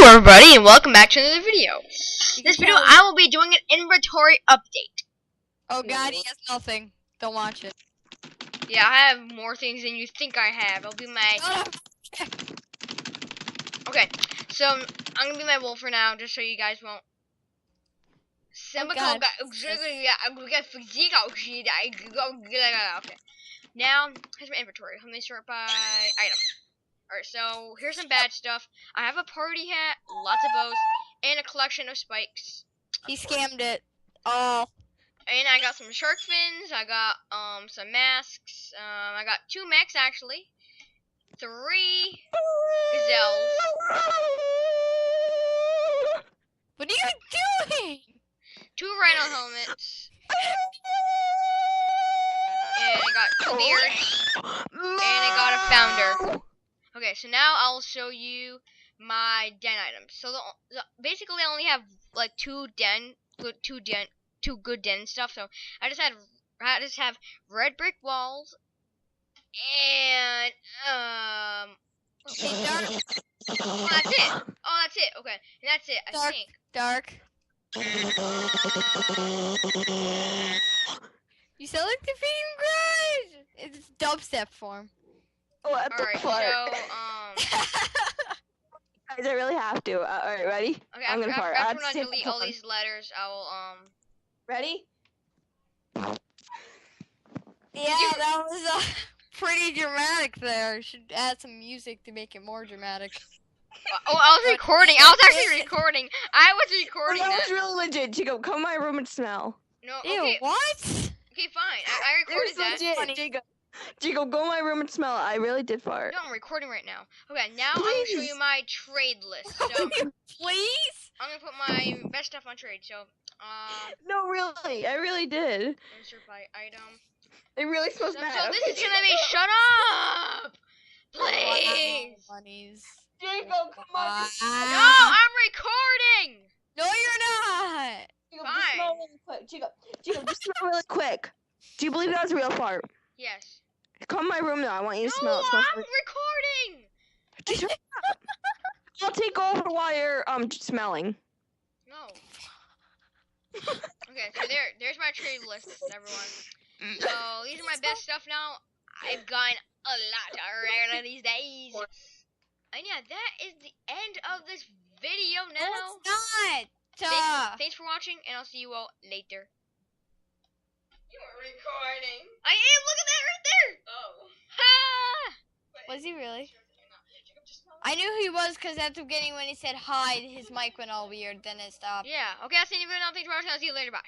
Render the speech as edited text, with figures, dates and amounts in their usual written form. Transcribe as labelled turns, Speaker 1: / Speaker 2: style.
Speaker 1: everybody, and welcome back to another video. This video, I will be doing an inventory update.
Speaker 2: Oh god, he has nothing. Don't watch it.
Speaker 1: Yeah, I have more things than you think I have. I'll be my... Okay, so I'm gonna be my wolf for now, just so you guys won't... Okay. Now, here's my inventory. Let me start by item. Alright, so here's some bad stuff. I have a party hat, lots of bows, and a collection of spikes.
Speaker 2: He scammed it. Oh.
Speaker 1: And I got some shark fins, I got some masks, I got 2 mechs actually, 3 gazelles.
Speaker 2: What are you doing?
Speaker 1: 2 rhino helmets. And I got 2 beards. And I got a founder. Okay, so now I'll show you my den items. So basically, I only have like 2 good den stuff. So I just have red brick walls and oh, that's it. Oh, that's it. Okay, and that's it. I think.
Speaker 2: Dark. You sound like the Feeding Garage. It's dubstep form.
Speaker 3: What the
Speaker 1: Alright,
Speaker 3: fuck?
Speaker 1: so,
Speaker 3: Guys, I really have to. Alright, ready?
Speaker 1: Okay,
Speaker 3: I'm gonna fart.
Speaker 1: after I delete all these letters, I will,
Speaker 3: Ready?
Speaker 2: Yeah, that was pretty dramatic there. Should add some music to make it more dramatic.
Speaker 1: Oh, I was recording. I was actually recording. I was recording
Speaker 3: that was real legit. Chico, come in my room and smell.
Speaker 1: No,
Speaker 2: Ew,
Speaker 1: okay.
Speaker 2: what?
Speaker 1: Okay, fine. I recorded that.
Speaker 3: Legit. Chico, go in my room and smell it. I really did fart.
Speaker 1: No, I'm recording right now. Okay, now I'm gonna show you my trade list. So,
Speaker 2: Please?
Speaker 1: I'm gonna put my best stuff on trade. So,
Speaker 3: No, really. I really did.
Speaker 1: insert by item.
Speaker 3: It really smells bad.
Speaker 1: So this is gonna be shut up! Please!
Speaker 2: Bunnies.
Speaker 3: Chico, come on.
Speaker 1: No, I'm recording!
Speaker 2: No, you're not.
Speaker 3: Chico,
Speaker 1: Fine.
Speaker 3: just smell really quick. Chico, just smell really quick. Do you believe that was a real fart?
Speaker 1: Yes.
Speaker 3: Come in my room now. I want you to smell it.
Speaker 1: No,
Speaker 3: Smells
Speaker 1: I'm recording!
Speaker 3: Just shut up. I'll take over while you're smelling.
Speaker 1: No. Okay, so there's my trade list, everyone. So these are my best stuff now. I've gotten a lot rare these days. And yeah, that is the end of this video now.
Speaker 2: No, it's not.
Speaker 1: Thanks for watching, and I'll see you all later. You are recording. I am. Look at that right there. Oh. Ha!
Speaker 2: Was he really? I knew he was because at the beginning when he said hi, his mic went all weird. Then it stopped.
Speaker 1: Yeah. Okay. I'll see you in the video now. Thanks for watching. I'll see you later. Bye.